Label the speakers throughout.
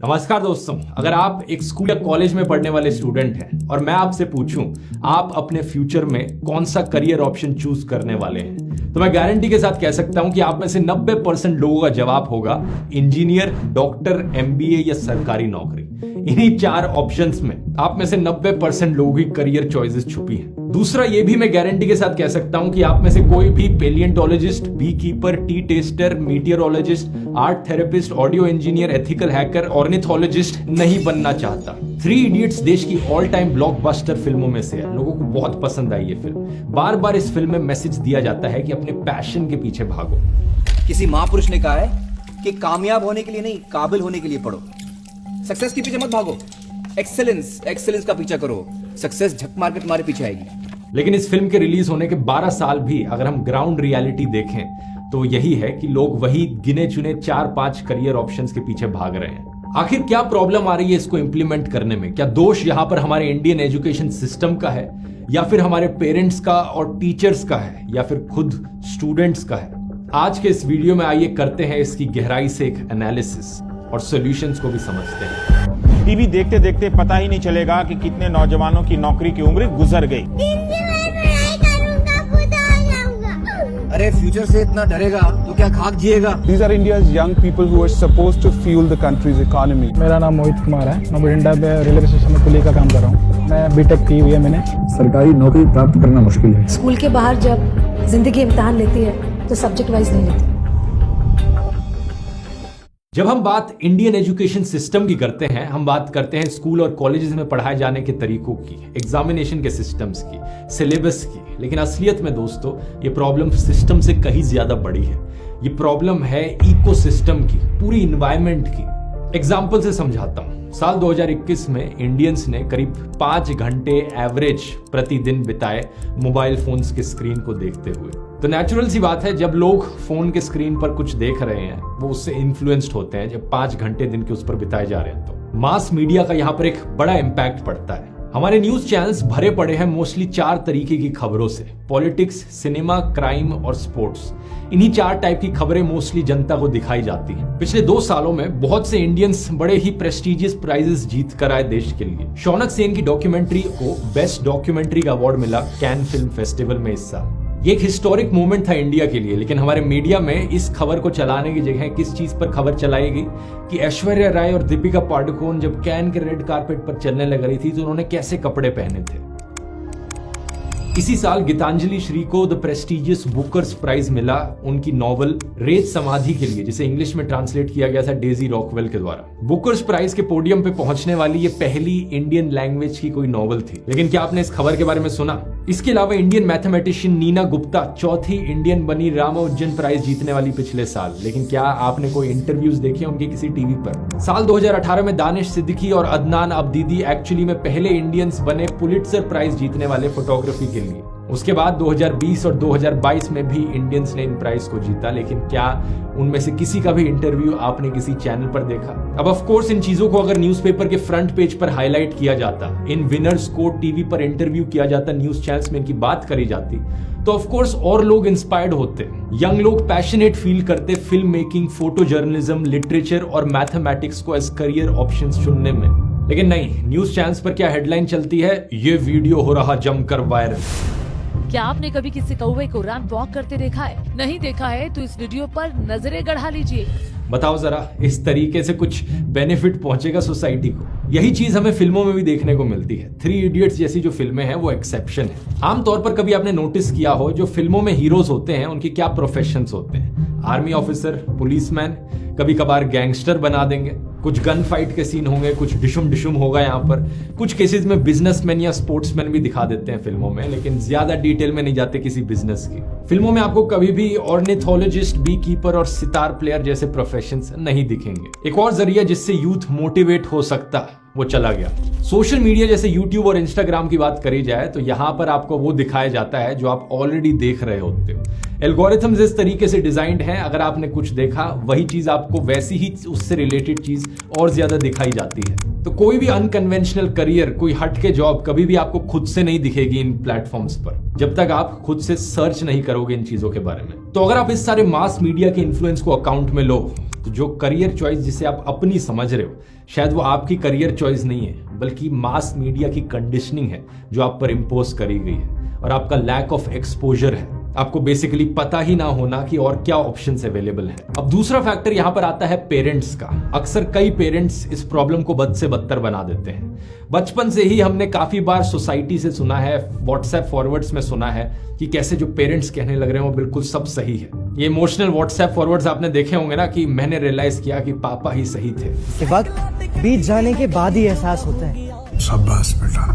Speaker 1: नमस्कार दोस्तों, अगर आप एक स्कूल या कॉलेज में पढ़ने वाले स्टूडेंट हैं और मैं आपसे पूछूं आप अपने फ्यूचर में कौन सा करियर ऑप्शन चूज करने वाले हैं, तो मैं गारंटी के साथ कह सकता हूं कि आप में से 90% लोगों का जवाब होगा इंजीनियर, डॉक्टर, एमबीए या सरकारी नौकरी। इन्हीं 4 ऑप्शंस में आप में से 90% लोगों की करियर चॉइसेस छुपी हैं। दूसरा ये भी मैं गारंटी के साथ कह सकता हूं कि आप में से कोई भी paleontologist, bee keeper, tea tester, meteorologist, art therapist, audio engineer, ethical hacker, ornithologist नहीं बनना चाहता। 3 इडियट्स देश की ऑल टाइम ब्लॉकबस्टर फिल्मों में से है। लोगों को बहुत पसंद आई ये फिल्म। बार बार इस फिल्म में मैसेज दिया जाता है कि अपने पैशन के पीछे भागो।
Speaker 2: किसी महापुरुष ने कहा है कि कामयाब होने के लिए नहीं, काबिल होने के लिए पढ़ो। सक्सेस के पीछे मत भागो, एक्सेलेंस का पीछा करो। सक्सेस झक मार के तुम्हारे पीछे आएगी।
Speaker 1: लेकिन इस फिल्म के रिलीज होने के 12 साल भी अगर हम ग्राउंड रियलिटी देखें तो यही है कि लोग वही गिने चुने 4-5 करियर ऑप्शंस के पीछे भाग रहे हैं। आखिर क्या प्रॉब्लम आ रही है इसको इंप्लीमेंट करने में? क्या दोष यहां पर हमारे इंडियन एजुकेशन सिस्टम का है, या फिर हमारे पेरेंट्स का और टीचर्स का है, या फिर खुद स्टूडेंट्स का है? आज के इस वीडियो में आइए करते हैं इसकी गहराई से एक एनालिसिस और सॉल्यूशंस को भी समझते हैं।
Speaker 3: टीवी देखते देखते पता ही नहीं चलेगा कि कितने नौजवानों की नौकरी की उम्र गुजर गई।
Speaker 2: अरे फ्यूचर से इतना डरेगा तो क्या खाक जिएगा।
Speaker 4: These are India's young people who are supposed to fuel the country's economy.
Speaker 5: मेरा नाम मोहित कुमार है। मैं बठिंडा में रेलवे स्टेशन में कुली का काम कर रहा हूँ। मैं बीटेक की हुई है मैंने।
Speaker 6: सरकारी नौकरी प्राप्त करना मुश्किल है।
Speaker 7: स्कूल के बाहर जब जिंदगी इम्तिहान लेती है तो सब्जेक्ट वाइज नहीं लेती।
Speaker 1: जब हम बात इंडियन एजुकेशन सिस्टम की करते हैं, हम बात करते हैं स्कूल और कॉलेजेस में पढ़ाए जाने के तरीकों की, एग्जामिनेशन के सिस्टम्स की, सिलेबस की। लेकिन असलियत में दोस्तों ये प्रॉब्लम सिस्टम से कहीं ज्यादा बड़ी है। ये प्रॉब्लम है इकोसिस्टम की, पूरी इन्वायरमेंट की। एग्जाम्पल से समझाता हूं। साल 2021 में इंडियंस ने करीब 5 घंटे एवरेज प्रतिदिन बिताए मोबाइल फोन्स के स्क्रीन को देखते हुए। तो नेचुरल सी बात है, जब लोग फोन के स्क्रीन पर कुछ देख रहे हैं वो उससे इन्फ्लुएंस्ड होते हैं। जब 5 घंटे दिन के उस पर बिताए जा रहे हैं तो मास मीडिया का यहां पर एक बड़ा इंपैक्ट पड़ता है। हमारे न्यूज चैनल्स भरे पड़े हैं मोस्टली 4 तरीके की खबरों से: पॉलिटिक्स, सिनेमा, क्राइम और स्पोर्ट्स। इन्हीं 4 टाइप की खबरें मोस्टली जनता को दिखाई जाती हैं। पिछले 2 सालों में बहुत से इंडियंस बड़े ही प्रेस्टिजियस प्राइजेस जीत कर आए देश के लिए। शौनक सेन की डॉक्यूमेंट्री को बेस्ट डॉक्यूमेंट्री का अवार्ड मिला कैन फिल्म फेस्टिवल में इस साल। ये एक हिस्टोरिक मोमेंट था इंडिया के लिए। लेकिन हमारे मीडिया में इस खबर को चलाने की जगह किस चीज पर खबर चलाई गई कि ऐश्वर्या राय और दीपिका पादुकोण जब कैन के रेड कारपेट पर चलने लग रही थी तो उन्होंने कैसे कपड़े पहने थे। इसी साल गीतांजलि श्री को द प्रेस्टिजियस बुकर्स प्राइज मिला उनकी नॉवल रेत समाधि के लिए, जिसे इंग्लिश में ट्रांसलेट किया गया था डेजी रॉकवेल के द्वारा। बुकर्स प्राइज के पोडियम पे पहुंचने वाली ये पहली इंडियन लैंग्वेज की कोई नॉवल थी। लेकिन क्या आपने इस खबर के बारे में सुना? इसके अलावा इंडियन मैथमेटिशियन नीना गुप्ता 4थी इंडियन बनी रामानुजन प्राइज जीतने वाली पिछले साल। लेकिन क्या आपने कोई इंटरव्यूज देखे उनके किसी टीवी पर? साल 2018 में दानिश सिद्दीकी और अदनान अब्दीदी एक्चुअली में पहले इंडियंस बने पुलित्जर प्राइज जीतने वाले फोटोग्राफी के लिए। उसके बाद 2020 और 2022 में भी इंडियंस ने इन प्राइज को जीता। लेकिन क्या उनमें से किसी का भी इंटरव्यू आपने किसी चैनल पर देखा? अब ऑफ कोर्स इन चीजों को अगर न्यूज़पेपर के फ्रंट पेज पर हाईलाइट किया जाता, इन विनर्स को टीवी पर इंटरव्यू किया जाता, न्यूज चैनल्स में इनकी बात करी जाती, तो ऑफ कोर्स और लोग इंस्पायर्ड होते। यंग लोग पैशनेट फील करते film making, photo journalism, literature और मैथमेटिक्स को एज करियर ऑप्शंस चुनने में। लेकिन नहीं, न्यूज चैनल्स पर क्या हेडलाइन चलती है? ये वीडियो हो रहा जमकर वायरल।
Speaker 8: क्या आपने कभी किसी कौवे को रैंप वॉक करते देखा है? नहीं देखा है तो इस वीडियो पर नजरें गड़ा लीजिए।
Speaker 1: बताओ जरा, इस तरीके से कुछ बेनिफिट पहुंचेगा सोसाइटी को? यही चीज हमें फिल्मों में भी देखने को मिलती है। 3 इडियट्स जैसी जो फिल्में हैं वो एक्सेप्शन है। आमतौर पर कभी आपने नोटिस किया हो जो फिल्मों में हीरोज होते हैं उनके क्या प्रोफेशंस होते हैं? आर्मी ऑफिसर, पुलिसमैन, कभी कभार गैंगस्टर बना देंगे, कुछ गन फाइट के सीन होंगे, कुछ डिशुम होगा यहाँ पर। कुछ केसेस में बिजनेसमैन या स्पोर्ट्समैन भी दिखा देते हैं फिल्मों में, लेकिन ज्यादा डिटेल में नहीं जाते किसी बिजनेस की। फिल्मों में आपको कभी भी ऑर्निथोलॉजिस्ट, बी कीपर और सितार प्लेयर जैसे प्रोफेशंस नहीं दिखेंगे। एक और जरिया जिससे यूथ मोटिवेट हो सकता है वो चला गया। सोशल मीडिया जैसे यूट्यूब और इंस्टाग्राम की बात करी जाए तो यहाँ पर आपको वो दिखाया जाता है जो आप ऑलरेडी देख रहे होते हो। एल्गोरिथम्स इस तरीके से डिजाइंड हैं, अगर आपने कुछ देखा वही चीज आपको वैसी ही उससे रिलेटेड चीज और ज्यादा दिखाई जाती है। तो कोई भी अनकन्वेंशनल करियर, कोई हटके जॉब कभी भी आपको खुद से नहीं दिखेगी इन प्लेटफॉर्म्स पर, जब तक आप खुद से सर्च नहीं करोगे इन चीजों के बारे में। तो अगर आप इस सारे मास मीडिया के इन्फ्लुएंस को अकाउंट में लो, तो जो करियर चॉइस जिसे आप अपनी समझ रहे हो, शायद वो आपकी करियर चॉइस नहीं है, बल्कि मास मीडिया की कंडीशनिंग है जो आप पर इम्पोज करी गई है, और आपका लैक ऑफ एक्सपोजर है। आपको बेसिकली पता ही ना होना कि और क्या ऑप्शंस अवेलेबल हैं। अब दूसरा फैक्टर यहां पर आता है पेरेंट्स का। अक्सर कई पेरेंट्स इस प्रॉब्लम को बद से बदतर बना देते हैं। बचपन से ही हमने काफी बार सोसाइटी से सुना है, व्हाट्सएप फॉरवर्ड्स में सुना है कि कैसे जो पेरेंट्स कहने लग रहे हैं वो बिल्कुल सब सही है। ये इमोशनल व्हाट्सएप फॉरवर्ड्स आपने देखे होंगे ना, कि मैंने रियलाइज किया कि पापा ही सही थे।
Speaker 9: वक्त बीत जाने के बाद ही एहसास होता है।
Speaker 6: शाबाश बेटा,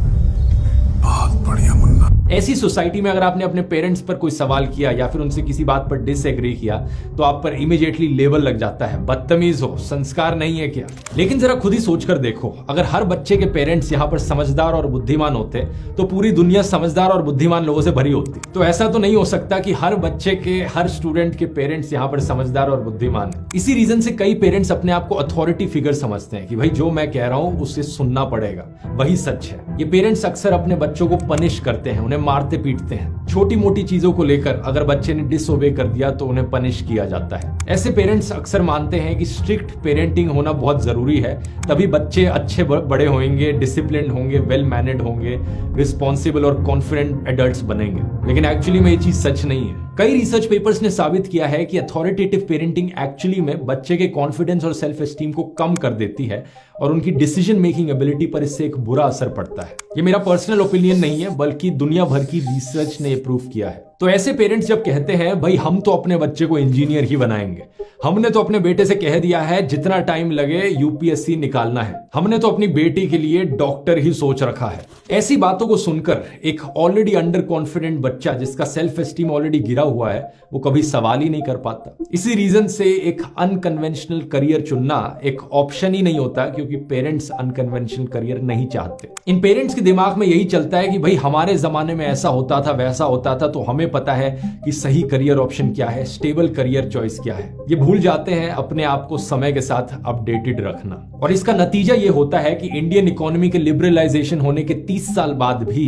Speaker 6: बहुत बढ़िया मुन्ना।
Speaker 1: ऐसी सोसाइटी में अगर आपने अपने पेरेंट्स पर कोई सवाल किया या फिर उनसे किसी बात पर डिसएग्री किया, तो आप पर इमीडिएटली लेबल लग जाता है, बदतमीज हो, संस्कार नहीं है क्या। लेकिन जरा खुद ही सोचकर देखो, अगर हर बच्चे के पेरेंट्स यहाँ पर समझदार और बुद्धिमान होते तो पूरी दुनिया समझदार और बुद्धिमान लोगों से भरी होती। तो ऐसा तो नहीं हो सकता कि हर बच्चे के, हर स्टूडेंट के पेरेंट्स यहाँ पर समझदार और बुद्धिमान है। इसी रीजन से कई पेरेंट्स अपने आप को अथॉरिटी फिगर समझते हैं कि भाई जो मैं कह रहा हूं उसे सुनना पड़ेगा, वही सच है। ये पेरेंट्स अक्सर अपने बच्चों को पनिश करते हैं, उन्हें मारते पीटते हैं। छोटी मोटी चीजों को लेकर अगर बच्चे ने डिसओबे कर दिया तो उन्हें पनिश किया जाता है। ऐसे पेरेंट्स अक्सर मानते हैं कि स्ट्रिक्ट पेरेंटिंग होना बहुत जरूरी है, तभी बच्चे अच्छे बड़े होंगे, डिसिप्लिन्ड होंगे, वेल मैनेड होंगे, रिस्पॉन्सिबल और कॉन्फिडेंट एडल्ट्स बनेंगे। लेकिन एक्चुअली में ये चीज सच नहीं है। कई रिसर्च पेपर्स ने साबित किया है कि अथॉरिटेटिव पेरेंटिंग एक्चुअली में बच्चे के कॉन्फिडेंस और सेल्फ एस्टीम को कम कर देती है और उनकी डिसीजन मेकिंग एबिलिटी पर इससे एक बुरा असर पड़ता है। ये मेरा पर्सनल ओपिनियन नहीं है, बल्कि दुनिया भर की रिसर्च ने प्रूव किया है। तो ऐसे पेरेंट्स जब कहते हैं भाई हम तो अपने बच्चे को इंजीनियर ही बनाएंगे, हमने तो अपने बेटे से कह दिया है जितना टाइम लगे यूपीएससी निकालना है, हमने तो अपनी बेटी के लिए डॉक्टर ही सोच रखा है, ऐसी बातों को सुनकर एक ऑलरेडी अंडर कॉन्फिडेंट बच्चा जिसका सेल्फ एस्टीम ऑलरेडी गिरा हुआ है, वो कभी सवाल ही नहीं कर पाता। इसी रीजन से एक अनकन्वेंशनल करियर चुनना एक ऑप्शन ही नहीं होता, क्योंकि पेरेंट्स अनकन्वेंशनल करियर नहीं चाहते। इन पेरेंट्स के दिमाग में यही चलता है कि भाई हमारे जमाने में ऐसा होता था, वैसा होता था, तो हमें पता है कि सही करियर ऑप्शन क्या है, स्टेबल करियर चॉइस क्या है। ये भूल जाते हैं अपने आप को समय के साथ अपडेटेड रखना। और इसका नतीजा ये होता है कि इंडियन इकोनॉमी के लिबरलाइजेशन होने के 30 साल बाद भी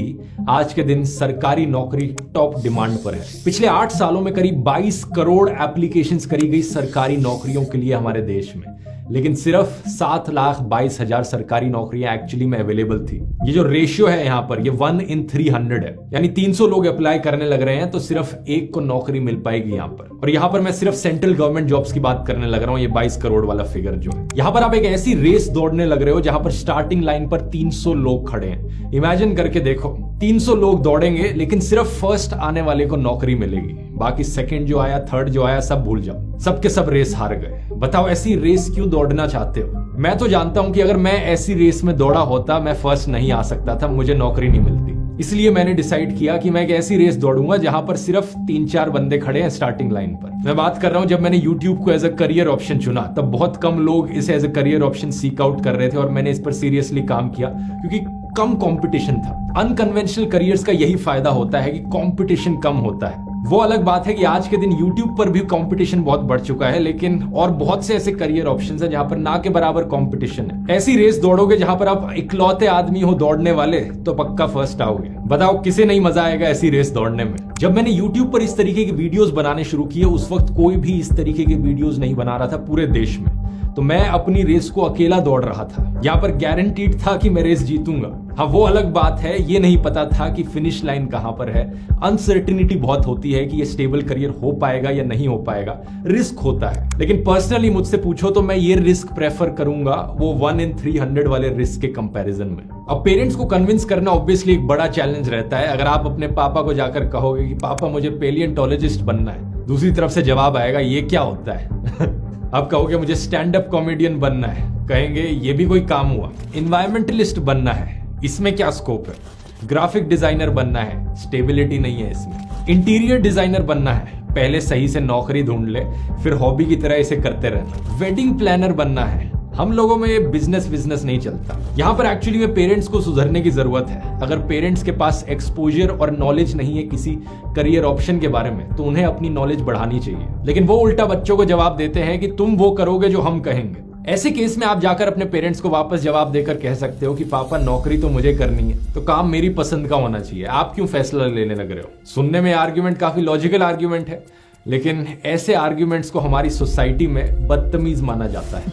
Speaker 1: आज के दिन सरकारी नौकरी टॉप डिमांड पर है। पिछले 8 सालों में करीब 22 करोड़ एप्लीकेशंस करी गई सरकारी नौकरियों के लिए हमारे देश में, लेकिन सिर्फ 7,22,000 सरकारी नौकरियां एक्चुअली में अवेलेबल थी। ये जो रेशियो है यहाँ पर, ये 1 in 300 है, यानी 300 लोग अप्लाई करने लग रहे हैं तो सिर्फ एक को नौकरी मिल पाएगी यहाँ पर। और यहाँ पर मैं सिर्फ सेंट्रल गवर्नमेंट जॉब्स की बात करने लग रहा हूँ। ये 22 करोड़ वाला फिगर जो है, यहाँ पर आप एक ऐसी रेस दौड़ने लग रहे हो जहां पर स्टार्टिंग लाइन पर 300 लोग खड़े हैं। इमेजिन करके देखो, 300 लोग दौड़ेंगे लेकिन सिर्फ फर्स्ट आने वाले को नौकरी मिलेगी, बाकी सेकंड जो आया, थर्ड जो आया, सब भूल जाओ, सबके सब रेस हार गए। बताओ ऐसी रेस क्यों दौड़ना चाहते हो? मैं तो जानता हूं कि अगर मैं ऐसी रेस में दौड़ा होता, मैं फर्स्ट नहीं आ सकता था, मुझे नौकरी नहीं मिलती। इसलिए मैंने डिसाइड किया कि मैं एक ऐसी रेस दौड़ूंगा जहां पर सिर्फ 3-4 बंदे खड़े हैं स्टार्टिंग लाइन पर। मैं बात कर रहा हूं, जब मैंने YouTube को एज अ करियर ऑप्शन चुना, तब बहुत कम लोग इसे as a career option seek out कर रहे थे और मैंने इस पर सीरियसली काम किया क्योंकि कम कंपटीशन था। अनकन्वेंशनल करियर्स का यही फायदा होता है कि कंपटीशन कम होता है। वो अलग बात है कि आज के दिन YouTube पर भी कंपटीशन बहुत बढ़ चुका है, लेकिन और बहुत से ऐसे करियर ऑप्शंस हैं जहां पर ना के बराबर कंपटीशन है। ऐसी रेस दौड़ोगे जहां पर आप इकलौते आदमी हो दौड़ने वाले, तो पक्का फर्स्ट आओगे। बताओ किसे नहीं मजा आएगा ऐसी रेस दौड़ने में। जब मैंने YouTube पर इस तरीके की वीडियोस बनाने शुरू किए, उस वक्त कोई भी इस तरीके की वीडियोस नहीं बना रहा था पूरे देश में, तो मैं अपनी रेस को अकेला दौड़ रहा था। यहाँ पर गारंटीड था कि मैं रेस जीतूंगा। हाँ, वो अलग बात है, ये नहीं पता था कि फिनिश लाइन कहां पर है। अनसर्टिनिटी बहुत होती है कि ये स्टेबल करियर हो पाएगा या नहीं हो पाएगा, रिस्क होता है। लेकिन पर्सनली मुझसे पूछो तो मैं ये रिस्क प्रेफर करूंगा वो 1 in 300 वाले रिस्क के कंपैरिजन में। अब पेरेंट्स को कन्विंस करना ऑब्वियसली एक बड़ा चैलेंज रहता है। अगर आप अपने पापा को जाकर कहोगे कि पापा मुझे पेलियंटोलॉजिस्ट बनना है, दूसरी तरफ से जवाब आएगा ये क्या होता है। आप कहोगे मुझे स्टैंड अप कॉमेडियन बनना है, कहेंगे ये भी कोई काम हुआ। इन्वायरमेंटलिस्ट बनना है, इसमें क्या स्कोप है। ग्राफिक डिजाइनर बनना है, स्टेबिलिटी नहीं है इसमें। इंटीरियर डिजाइनर बनना है, पहले सही से नौकरी ढूंढ ले, फिर हॉबी की तरह इसे करते रहना। वेडिंग प्लानर बनना है, हम लोगों में बिजनेस नहीं चलता। यहाँ पर एक्चुअली में पेरेंट्स को सुधरने की जरूरत है। अगर पेरेंट्स के पास एक्सपोजर और नॉलेज नहीं है किसी करियर ऑप्शन के बारे में, तो उन्हें अपनी नॉलेज बढ़ानी चाहिए। लेकिन वो उल्टा बच्चों को जवाब देते हैं कि तुम वो करोगे जो हम कहेंगे। ऐसे केस में आप जाकर अपने पेरेंट्स को वापस जवाब देकर कह सकते हो कि पापा नौकरी तो मुझे करनी है, तो काम मेरी पसंद का होना चाहिए, आप क्यों फैसला लेने लग रहे हो। सुनने में आर्ग्यूमेंट काफी लॉजिकल आर्ग्यूमेंट है, लेकिन ऐसे आर्ग्यूमेंट्स को हमारी सोसाइटी में बदतमीज माना जाता है।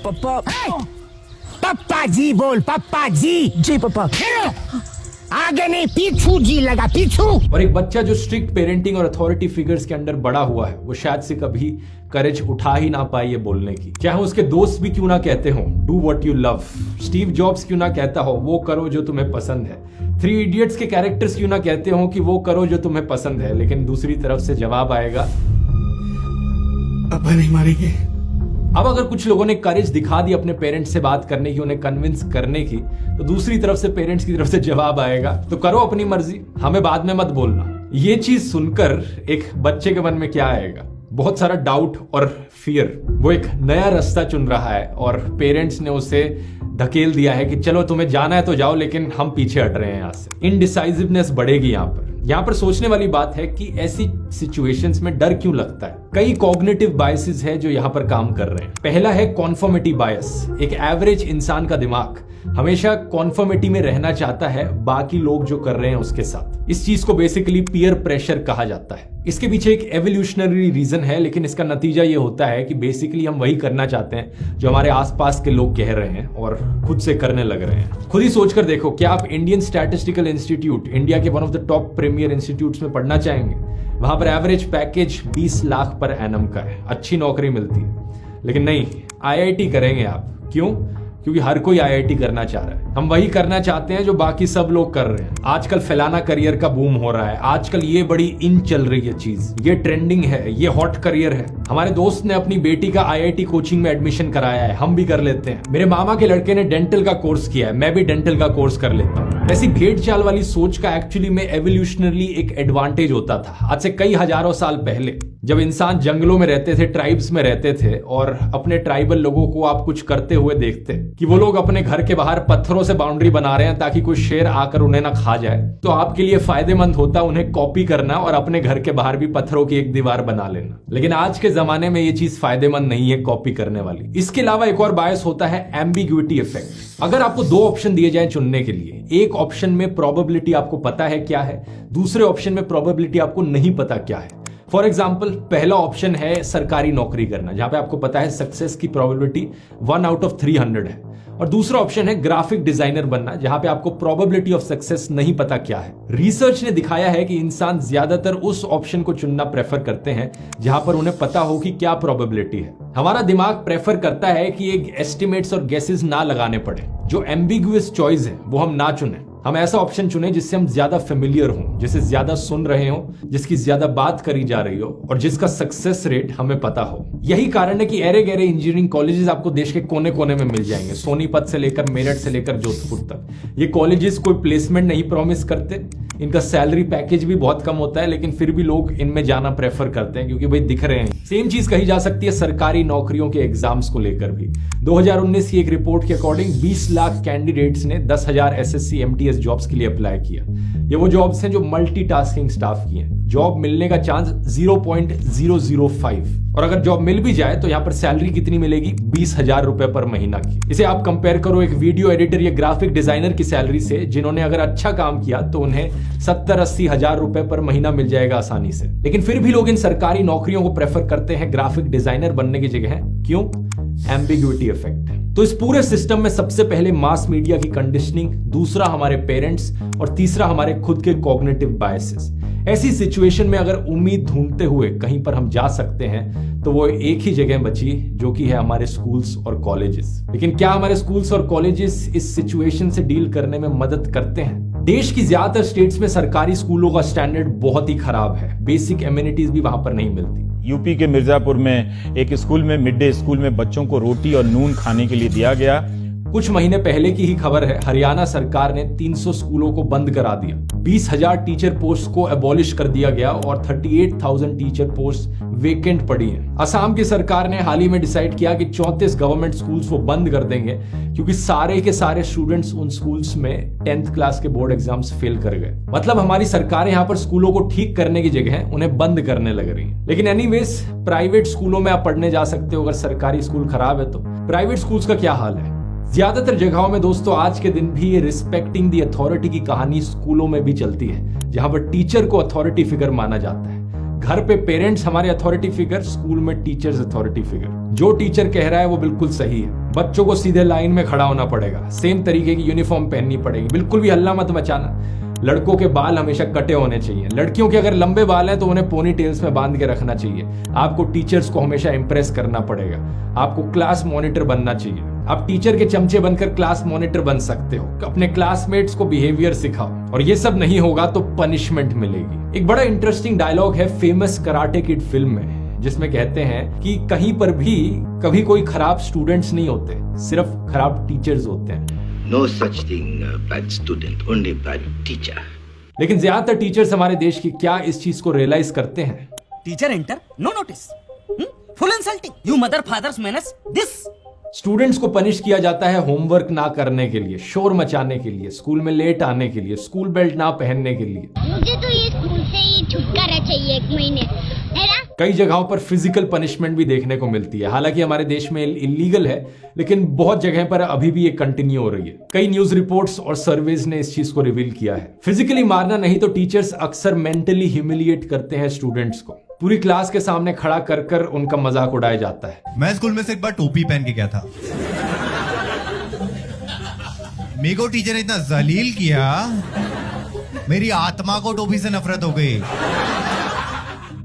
Speaker 9: पप्पा जी बोल, पप्पा जी पप्पा। आगे नहीं, पीछू जी लगा, पीछू।
Speaker 1: और एक बच्चा जो स्ट्रिक्ट पेरेंटिंग और अथॉरिटी फिगर्स के अंडर बड़ा हुआ है, वो शायद से कभी करेज उठा ही ना पाए ये बोलने की, चाहे उसके दोस्त भी क्यों ना कहते हो do what you love, Steve jobs क्यों ना कहता हो वो करो जो तुम्हें पसंद है, 3 इडियट्स के कैरेक्टर्स क्यों ना कहते हो कि वो करो जो तुम्हें पसंद है, लेकिन दूसरी तरफ से जवाब आएगा
Speaker 6: पापा नहीं मारेंगे।
Speaker 1: अब अगर कुछ लोगों ने करेज दिखा दी अपने पेरेंट्स से बात करने की, उन्हें कन्विंस करने की, तो दूसरी तरफ से पेरेंट्स की तरफ से जवाब आएगा तो करो अपनी मर्जी, हमें बाद में मत बोलना। ये चीज सुनकर एक बच्चे के मन में क्या आएगा, बहुत सारा डाउट और फियर। वो एक नया रास्ता चुन रहा है और पेरेंट्स ने उसे धकेल दिया है कि चलो तुम्हें जाना है तो जाओ, लेकिन हम पीछे हट रहे हैं यहाँ से। इनडिसाइसिवनेस बढ़ेगी यहाँ पर सोचने वाली बात है कि ऐसी सिचुएशंस में डर क्यों लगता है। कई कॉग्निटिव बायसेस है जो यहाँ पर काम कर रहे हैं। पहला है कॉन्फर्मिटी बायस। एक एवरेज इंसान का दिमाग हमेशा कॉन्फर्मिटी में रहना चाहता है बाकी लोग जो कर रहे हैं उसके साथ। इस चीज को बेसिकली पीयर प्रेशर कहा जाता है। इसके पीछे एक एवोल्यूशनरी रीजन है, लेकिन इसका नतीजा ये होता है कि बेसिकली हम वही करना चाहते हैं जो हमारे आसपास के लोग कह रहे हैं और खुद से करने लग रहे हैं। खुद ही सोचकर देखो, क्या आप इंडियन स्टैटिस्टिकल इंस्टीट्यूट, इंडिया के one of the top premier institutes में पढ़ना चाहेंगे? वहां पर average package 20 lakh per annum का है, अच्छी नौकरी मिलती है। लेकिन नहीं, IIT करेंगे आप। क्यों? क्योंकि हर कोई IIT करना चाह रहा है। हम वही करना चाहते हैं जो बाकी सब लोग कर रहे हैं। आजकल फैलाना करियर का बूम हो रहा है, आजकल ये बड़ी इन चल रही है चीज, ये ट्रेंडिंग है, ये हॉट करियर है। हमारे दोस्त ने अपनी बेटी का IIT कोचिंग में एडमिशन कराया है, हम भी कर लेते हैं। मेरे मामा के लड़के ने डेंटल का कोर्स किया है, मैं भी डेंटल का कोर्स कर लेता हूँ। ऐसी भेड़ चाल वाली सोच का एक्चुअली में एवोल्यूशनरी एक एडवांटेज होता था। आज से कई हजारों साल पहले जब इंसान जंगलों में रहते थे, ट्राइब्स में रहते थे, और अपने ट्राइबल लोगों को आप कुछ करते हुए देखते कि वो लोग अपने घर के बाहर पत्थरों से बाउंड्री बना रहे हैं ताकि कोई शेर आकर उन्हें ना खा जाए, तो आपके लिए फायदेमंद होता उन्हें कॉपी करना और अपने घर के बाहर भी पत्थरों की एक दीवार बना लेना। लेकिन आज के जमाने में ये चीज फायदेमंद नहीं है कॉपी करने वाली। इसके अलावा एक और बायस होता है एम्बिग्युइटी इफेक्ट। अगर आपको 2 ऑप्शन दिए जाए चुनने के लिए, एक ऑप्शन में प्रोबेबिलिटी आपको पता है क्या है, दूसरे ऑप्शन में प्रोबेबिलिटी आपको नहीं पता क्या है। फॉर एग्जाम्पल, पहला ऑप्शन है सरकारी नौकरी करना, जहां पे आपको पता है सक्सेस की प्रोबेबिलिटी 1 आउट ऑफ 300 है, और दूसरा ऑप्शन है ग्राफिक डिजाइनर बनना, जहां पे आपको प्रोबेबिलिटी ऑफ सक्सेस नहीं पता क्या है। रिसर्च ने दिखाया है कि इंसान ज्यादातर उस ऑप्शन को चुनना प्रेफर करते हैं जहां पर उन्हें पता हो कि क्या प्रोबेबिलिटी है। हमारा दिमाग प्रेफर करता है कि एक एस्टिमेट्स और गेसेस ना लगाने पड़े, जो एम्बिगुअस चॉइस है वो हम ना चुने। हम ऐसा ऑप्शन चुने जिससे हम ज्यादा फेमिलियर हों, जिसे ज्यादा सुन रहे हो, जिसकी ज्यादा बात करी जा रही हो, और जिसका सक्सेस रेट हमें पता हो। यही कारण है कि एरे गहरे इंजीनियरिंग कॉलेजेस आपको देश के कोने कोने में मिल जाएंगे, सोनीपत से लेकर मेरठ से लेकर जोधपुर तक। ये कॉलेजेस कोई प्लेसमेंट नहीं प्रॉमिस करते, इनका सैलरी पैकेज भी बहुत कम होता है, लेकिन फिर भी लोग इनमें जाना प्रेफर करते हैं क्योंकि भाई दिख रहे हैं। सेम चीज कही जा सकती है सरकारी नौकरियों के एग्जाम्स को लेकर भी। 2019 की एक रिपोर्ट के अकॉर्डिंग 20 लाख कैंडिडेट्स ने 10,000 SSC MTS जॉब्स के लिए अप्लाई किया। ये वो जॉब्स हैं जो मल्टीटास्किंग स्टाफ की हैं। जॉब मिलने का चांस 0.005, और अगर जॉब मिल भी जाए तो यहां पर सैलरी कितनी मिलेगी? 20,000 रुपए पर महीना की। इसे आप कंपेयर करो एक वीडियो एडिटर या ग्राफिक डिजाइनर की सैलरी से, जिन्होंने अगर अच्छा काम किया तो उन्हें 70-80 हजार रुपए पर महीना मिल जाएगा आसानी से। लेकिन फिर भी लोग इन सरकारी नौकरियों को प्रेफर करते हैं ग्राफिक डिजाइनर बनने की जगह। क्यों? Ambiguity effect. तो इस पूरे सिस्टम में सबसे पहले मास मीडिया की कंडीशनिंग, दूसरा हमारे पेरेंट्स, और तीसरा हमारे खुद के कॉग्निटिव बायसेस। ऐसी सिचुएशन में अगर उम्मीद ढूंढते हुए कहीं पर हम जा सकते हैं तो वो एक ही जगह बची, जो कि है हमारे स्कूल्स और कॉलेजेस। लेकिन क्या हमारे स्कूल्स और कॉलेजेस इस सिचुएशन से डील करने में मदद करते हैं? देश की ज्यादातर स्टेट्स में सरकारी स्कूलों का स्टैंडर्ड बहुत ही खराब है, बेसिक एमिनिटीज भी वहां पर नहीं मिलती।
Speaker 3: यूपी के मिर्जापुर में एक स्कूल में मिड डे स्कूल में बच्चों को रोटी और नून खाने के लिए दिया गया।
Speaker 1: कुछ महीने पहले की ही खबर है, हरियाणा सरकार ने 300 स्कूलों को बंद करा दिया, 20,000 टीचर पोस्ट को एबॉलिश कर दिया गया और 38,000 टीचर पोस्ट वेकेंट पड़ी हैं। असम की सरकार ने हाल ही में डिसाइड किया कि 34 गवर्नमेंट स्कूल्स वो बंद कर देंगे क्योंकि सारे के सारे स्टूडेंट्स उन स्कूल्स में 10th क्लास के बोर्ड एग्जाम्स फेल कर गए। मतलब हमारी सरकार यहाँ पर स्कूलों को ठीक करने की जगह उन्हें बंद करने लग रही है। लेकिन एनीवेज, प्राइवेट स्कूलों में आप पढ़ने जा सकते हो अगर सरकारी स्कूल खराब है तो। प्राइवेट स्कूल्स का क्या हाल है? ज्यादातर जगहों में दोस्तों आज के दिन भी ये रिस्पेक्टिंग द अथॉरिटी की कहानी स्कूलों में भी चलती है, जहां पर टीचर को अथॉरिटी फिगर माना जाता है। घर पे पेरेंट्स हमारे अथॉरिटी फिगर, स्कूल में टीचर्स अथॉरिटी फिगर। जो टीचर कह रहा है वो बिल्कुल सही है। बच्चों को सीधे लाइन में खड़ा होना पड़ेगा, सेम तरीके की यूनिफॉर्म पहननी पड़ेगी, बिल्कुल भी हल्ला मत मचाना। लड़कों के बाल हमेशा कटे होने चाहिए, लड़कियों के अगर लंबे बाल हैं तो उन्हें पोनी टेल्स में बांध के रखना चाहिए। आपको टीचर्स को हमेशा इंप्रेस करना पड़ेगा, आपको क्लास मॉनिटर बनना चाहिए। आप टीचर के चमचे बनकर क्लास मॉनिटर बन सकते हो, अपने क्लासमेट्स को बिहेवियर सिखाओ, और ये सब नहीं होगा तो पनिशमेंट मिलेगी। एक बड़ा इंटरेस्टिंग डायलॉग है फेमस कराटे किड फिल्म में, जिसमें कहते हैं कि कहीं पर भी कभी कोई खराब स्टूडेंट्स नहीं होते, सिर्फ खराब टीचर्स होते हैं।
Speaker 10: No such thing, bad student, only bad teacher.
Speaker 1: लेकिन ज्यादातर टीचर्स हमारे देश की क्या इस चीज को रियलाइज करते हैं?
Speaker 11: Teacher enter, no notice, full insulting, you mother fathers manners this.
Speaker 1: Students को पनिश किया जाता है होमवर्क ना करने के लिए, शोर मचाने के लिए, स्कूल में लेट आने के लिए, स्कूल बेल्ट ना पहनने के लिए।
Speaker 12: मुझे तो ये स्कूल से ही छुटकारा चाहिए 1 महीने, है ना?
Speaker 1: कई जगहों पर फिजिकल पनिशमेंट भी देखने को मिलती है। हालांकि हमारे देश में इलीगल है, लेकिन बहुत जगह पर अभी भी ये कंटिन्यू हो रही है। कई न्यूज रिपोर्ट्स और सर्वेज ने इस चीज को रिवील किया है। फिजिकली मारना नहीं तो टीचर्स अक्सर मेंटली ह्यूमिलिएट करते हैं स्टूडेंट्स को। पूरी क्लास के सामने खड़ा कर कर उनका मजाक उड़ाया जाता है।
Speaker 13: मैं स्कूल में से एक बार टोपी पहन के गया था, मेरे को टीचर ने इतना जलील किया, मेरी आत्मा को टोपी से नफरत हो गई।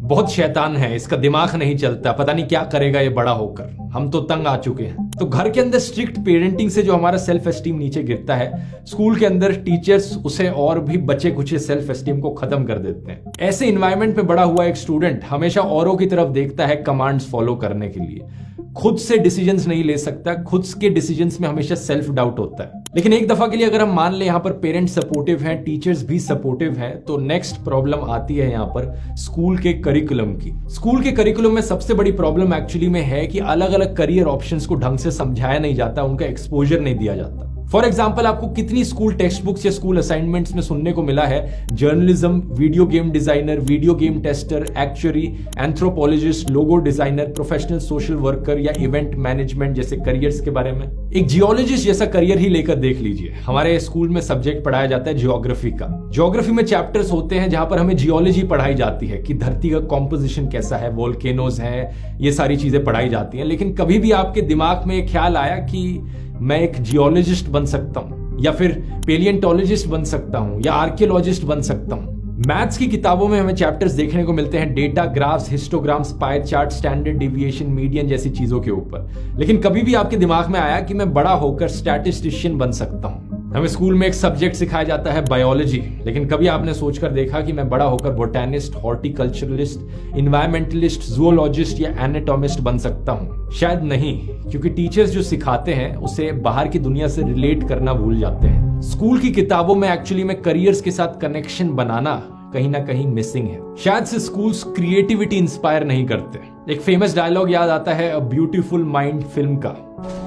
Speaker 1: बहुत शैतान है, इसका दिमाग नहीं चलता, पता नहीं क्या करेगा ये बड़ा होकर। हम तो तंग आ चुके हैं। तो घर के अंदर स्ट्रिक्ट पेरेंटिंग से जो हमारा सेल्फ एस्टीम नीचे गिरता है, स्कूल के अंदर टीचर्स उसे और भी बचे कुचे सेल्फ एस्टीम को खत्म कर देते हैं। ऐसे इन्वायरमेंट में बड़ा हुआ एक स्टूडेंट हमेशा औरों की तरफ देखता है कमांड्स फॉलो करने के लिए, खुद से डिसीजंस नहीं ले सकता, खुद के डिसीजंस में हमेशा सेल्फ डाउट होता है। लेकिन एक दफा के लिए अगर हम मान ले यहाँ पर पेरेंट्स सपोर्टिव हैं, टीचर्स भी सपोर्टिव हैं, तो नेक्स्ट प्रॉब्लम आती है यहाँ पर स्कूल के करिकुलम की। स्कूल के करिकुलम में सबसे बड़ी प्रॉब्लम एक्चुअली में है कि अलग अलग करियर ऑप्शंस को ढंग से समझाया नहीं जाता, उनका एक्सपोजर नहीं दिया जाता। फॉर एग्जाम्पल, आपको कितनी स्कूल टेक्स्ट बुक्स या स्कूल असाइनमेंट्स में सुनने को मिला है journalism, video game designer, video game tester, actuary, anthropologist, logo designer, professional social worker या इवेंट मैनेजमेंट जैसे करियर्स के बारे में। एक जियोलॉजिस्ट जैसा करियर ही लेकर देख लीजिए। हमारे स्कूल में सब्जेक्ट पढ़ाया जाता है जियोग्राफी का। जियोग्राफी में चैप्टर्स होते हैं जहां पर हमें जियोलॉजी पढ़ाई जाती है कि धरती का कॉम्पोजिशन कैसा है, वोल्केनोज हैं, ये सारी चीजें पढ़ाई जाती हैं। लेकिन कभी भी आपके दिमाग में एक ख्याल आया कि मैं एक जियोलॉजिस्ट बन सकता हूं, या फिर पेलियंटोलॉजिस्ट बन सकता हूं, या आर्कियोलॉजिस्ट बन सकता हूं? मैथ्स की किताबों में हमें चैप्टर्स देखने को मिलते हैं data, graphs, histograms, pie chart, standard deviation, median जैसी चीजों के ऊपर। लेकिन कभी भी आपके दिमाग में आया कि मैं बड़ा होकर स्टैटिस्टिशियन बन सकता हूं? हमें स्कूल में एक सब्जेक्ट सिखाया जाता है बायोलॉजी, लेकिन कभी आपने सोचकर देखा कि मैं बड़ा होकर बोटैनिस्ट, हॉर्टिकल्चरलिस्ट, इन्वायरमेंटलिस्ट, जूलॉजिस्ट या एनाटॉमिस्ट बन सकता हूं? शायद नहीं, क्योंकि टीचर्स जो सिखाते हैं उसे बाहर की दुनिया से रिलेट करना भूल जाते हैं। स्कूल की किताबों में एक्चुअली में करियर्स के साथ कनेक्शन बनाना कहीं ना कहीं मिसिंग है। शायद से स्कूल्स क्रिएटिविटी इंस्पायर नहीं करते। एक फेमस डायलॉग याद आता है अ ब्यूटीफुल माइंड फिल्म का।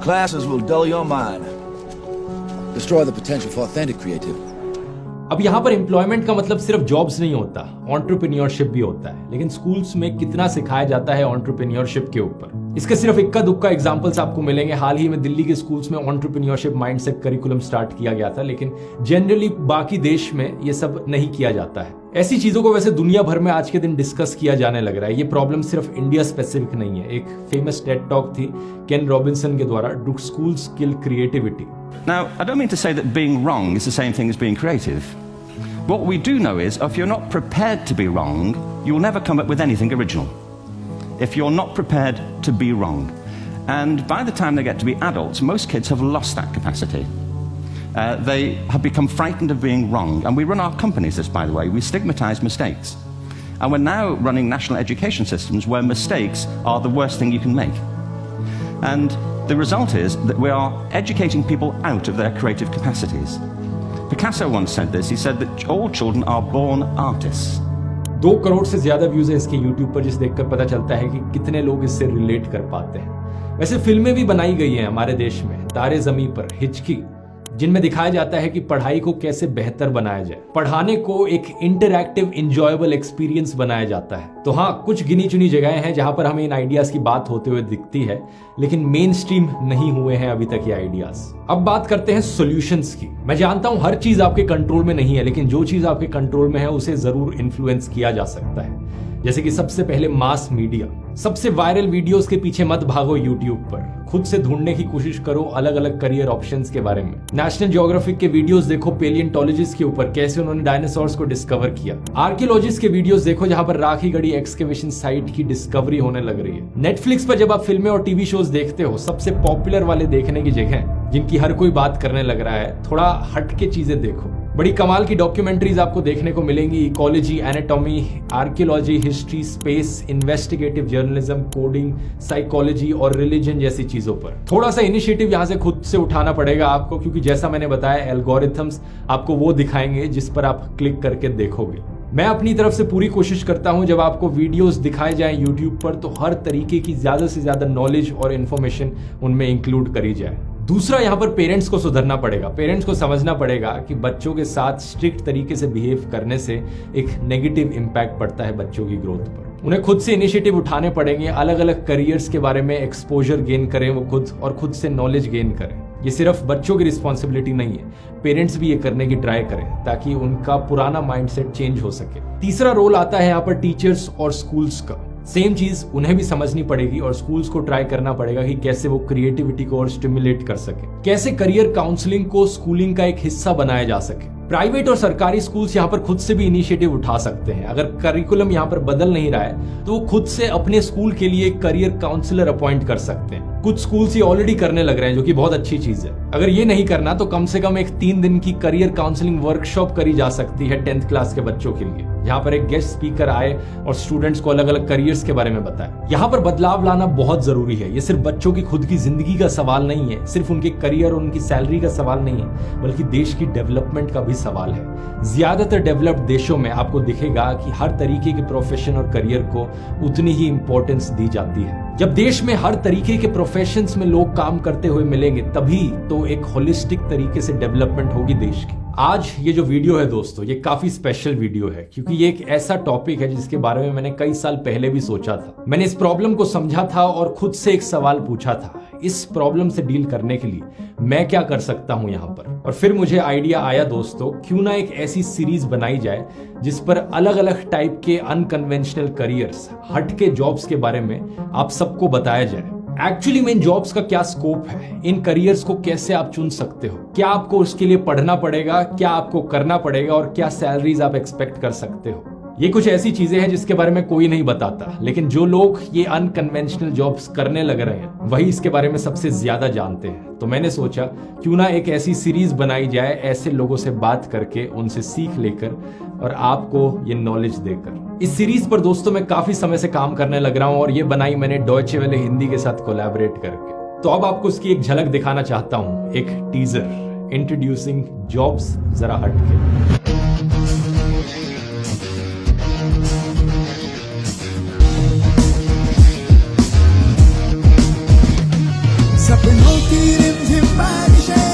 Speaker 14: Classes will dull your mind, destroy the potential for authentic creativity.
Speaker 1: अब यहाँ पर एम्प्लॉयमेंट का मतलब सिर्फ जॉब्स नहीं होता, एंटरप्रेन्योरशिप भी होता है। लेकिन स्कूल्स में कितना सिखाया जाता है एंटरप्रेन्योरशिप के ऊपर? इसके सिर्फ इक्का दुक्का एग्जांपल्स आपको मिलेंगे। हाल ही में दिल्ली के स्कूल्स में एंटरप्रेन्योरशिप माइंडसेट करिकुलम स्टार्ट किया गया था, लेकिन जनरली बाकी देश में ये सब नहीं किया जाता है। ऐसी चीजों को वैसे दुनिया भर में आज के दिन डिस्कस किया जाने लग रहा है। ये प्रॉब्लम सिर्फ इंडिया स्पेसिफिक नहीं है। एक फेमस टेड टॉक थी केन रॉबिन्सन के द्वारा, do schools kill creativity?
Speaker 15: Now, I don't mean to say that being wrong is the same thing as being creative. What we do know is, if you're not prepared to be wrong, you will never come up with anything original. If you're not prepared to be wrong. And by the time they get to be adults, most kids have lost that capacity. They have become frightened of being wrong. And we run our companies this, by the way. We stigmatize mistakes. And we're now running national education systems where mistakes are the worst thing you can make. And The result is that we are educating people out of their creative capacities. Picasso once said this. He said that all children are born artists.
Speaker 1: 2 crore से ज्यादा views है इसके YouTube पर, जिसे देखकर पता चलता है कि कितने लोग इससे रिलेट कर पाते हैं। वैसे फिल्में भी बनाई गई हैं हमारे देश में, तारे ज़मीं पर, हिचकी, जिनमें दिखाया जाता है कि पढ़ाई को कैसे बेहतर बनाया जाए, पढ़ाने को एक इंटरैक्टिव इंजॉयबल एक्सपीरियंस बनाया जाता है। तो हाँ, कुछ गिनी चुनी जगहें हैं जहां पर हमें इन आइडियाज की बात होते हुए दिखती है, लेकिन मेन स्ट्रीम नहीं हुए हैं अभी तक ये आइडियाज। अब बात करते हैं सॉल्यूशंस की। मैं जानता हूं हर चीज आपके कंट्रोल में नहीं है, लेकिन जो चीज आपके कंट्रोल में है उसे जरूर इन्फ्लुएंस किया जा सकता है। जैसे कि सबसे पहले मास मीडिया। सबसे वायरल वीडियोस के पीछे मत भागो यूट्यूब पर, खुद से ढूंढने की कोशिश करो अलग अलग करियर ऑप्शंस के बारे में। नेशनल ज्योग्राफिक के वीडियोस देखो पेलियोंटोलॉजिस्ट के ऊपर, कैसे उन्होंने डायनासोर्स को डिस्कवर किया। आर्कियोलॉजिस्ट के वीडियोस देखो जहां पर राखी गढ़ी एक्सकेवेशन साइट की डिस्कवरी होने लग रही है। नेटफ्लिक्स पर जब आप फिल्में और टीवी शोज देखते हो, सबसे पॉपुलर वाले देखने की जगह जिनकी हर कोई बात करने लग रहा है, थोड़ा हटके चीजें देखो। बड़ी कमाल की डॉक्यूमेंट्रीज आपको देखने को मिलेंगी, ecology, anatomy, archaeology, history, space, investigative journalism, coding, psychology और रिलीजन जैसी चीजों पर। थोड़ा सा इनिशिएटिव यहाँ से खुद से उठाना पड़ेगा आपको, क्योंकि जैसा मैंने बताया एल्गोरिथम्स आपको वो दिखाएंगे जिस पर आप क्लिक करके देखोगे। मैं अपनी तरफ से पूरी कोशिश करता हूं जब आपको वीडियोस दिखाए जाएं यूट्यूब पर तो हर तरीके की ज्यादा से ज्यादा नॉलेज और इन्फॉर्मेशन उनमें इंक्लूड करी जाए। दूसरा, यहाँ पर पेरेंट्स को सुधरना पड़ेगा। पेरेंट्स को समझना पड़ेगा कि बच्चों के साथ स्ट्रिक्ट तरीके से बिहेव करने से एक नेगेटिव इंपैक्ट पड़ता है बच्चों की ग्रोथ पर। उन्हें खुद से इनिशिएटिव उठाने पड़ेंगे, अलग अलग करियर्स के बारे में एक्सपोजर गेन करें वो खुद, और खुद से नॉलेज गेन करें। ये सिर्फ बच्चों की रिस्पॉन्सिबिलिटी नहीं है, पेरेंट्स भी ये करने की ट्राई करें ताकि उनका पुराना माइंडसेट चेंज हो सके। तीसरा रोल आता है यहाँ पर टीचर्स और स्कूल्स का। सेम चीज उन्हें भी समझनी पड़ेगी और स्कूल्स को ट्राई करना पड़ेगा कि कैसे वो क्रिएटिविटी को और स्टिमुलेट कर सके, कैसे करियर काउंसलिंग को स्कूलिंग का एक हिस्सा बनाया जा सके। प्राइवेट और सरकारी स्कूल्स यहाँ पर खुद से भी इनिशिएटिव उठा सकते हैं। अगर करिकुलम यहाँ पर बदल नहीं रहा है तो वो खुद से अपने स्कूल के लिए करियर काउंसलर अपॉइंट कर सकते हैं। कुछ स्कूल्स ये ऑलरेडी करने लग रहे हैं, जो कि बहुत अच्छी चीज है। अगर ये नहीं करना तो कम से कम एक 3 दिन की करियर काउंसलिंग वर्कशॉप करी जा सकती है 10th क्लास के बच्चों के लिए, जहां पर एक गेस्ट स्पीकर आए और स्टूडेंट्स को अलग अलग करियर्स के बारे में बताए। यहाँ पर बदलाव लाना बहुत जरूरी है। ये सिर्फ बच्चों की खुद की जिंदगी का सवाल नहीं है, सिर्फ उनके करियर और उनकी सैलरी का सवाल नहीं है, बल्कि देश की डेवलपमेंट का भी सवाल है। ज्यादातर डेवलप्ड देशों में आपको दिखेगा कि हर तरीके के प्रोफेशन और करियर को उतनी ही इंपॉर्टेंस दी जाती है। जब देश में हर तरीके के प्रोफेशंस में लोग काम करते हुए मिलेंगे, तभी तो एक होलिस्टिक तरीके से डेवलपमेंट होगी देश की। आज ये जो वीडियो है दोस्तों, ये काफी स्पेशल वीडियो है, क्योंकि ये एक ऐसा टॉपिक है जिसके बारे में मैंने कई साल पहले भी सोचा था। मैंने इस प्रॉब्लम को समझा था और खुद से एक सवाल पूछा था, इस प्रॉब्लम से डील करने के लिए मैं क्या कर सकता हूं यहाँ पर। और फिर मुझे आइडिया आया दोस्तों, क्यों ना एक ऐसी सीरीज बनाई जाए जिस पर अलग अलग टाइप के अनकन्वेंशनल करियर्स, हटके जॉब्स के बारे में आप सबको बताया जाए। एक्चुअली में इन जॉब्स का क्या स्कोप है, इन करियर्स को कैसे आप चुन सकते हो, क्या आपको उसके लिए पढ़ना पड़ेगा, क्या आपको करना पड़ेगा और क्या सैलरीज आप एक्सपेक्ट कर सकते हो। ये कुछ ऐसी चीजें हैं जिसके बारे में कोई नहीं बताता, लेकिन जो लोग ये अनकन्वेंशनल जॉब्स करने लग रहे हैं वही इसके बारे में सबसे ज्यादा जानते हैं। तो मैंने सोचा क्यों ना एक ऐसी सीरीज बनाई जाए, ऐसे लोगों से बात करके, उनसे सीख लेकर और आपको ये नॉलेज देकर। इस सीरीज पर दोस्तों मैं काफी समय से काम करने लग रहा हूं और ये बनाई मैंने डॉयचे वेले हिंदी के साथ कोलैबोरेट करके। तो अब आपको उसकी एक झलक दिखाना चाहता हूं, एक टीजर इंट्रोड्यूसिंग जॉब्स जरा हटके।
Speaker 9: सपनों की रिमझिम बारिशें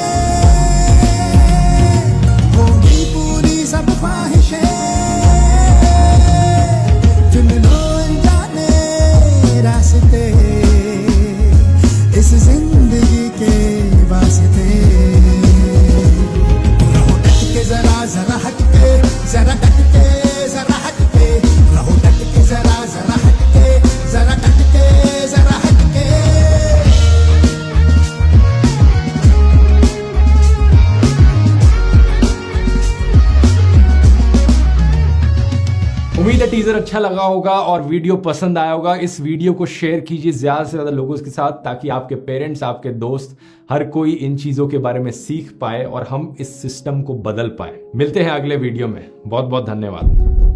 Speaker 9: होंगी पूरी सब ख्वाहिशें, चुन लो अनजाने रास्ते इस जिंदगी के वास्ते। रहो डट के जरा जरा हटके, जरा डट के जरा हटके, रहो डट के जरा जरा हटके, जरा डट के जरा हटके।
Speaker 1: उम्मीद है टीजर अच्छा लगा होगा और वीडियो पसंद आया होगा। इस वीडियो को शेयर कीजिए ज्यादा से ज्यादा लोगों के साथ, ताकि आपके पेरेंट्स, आपके दोस्त, हर कोई इन चीजों के बारे में सीख पाए और हम इस सिस्टम को बदल पाए। मिलते हैं अगले वीडियो में। बहुत बहुत धन्यवाद।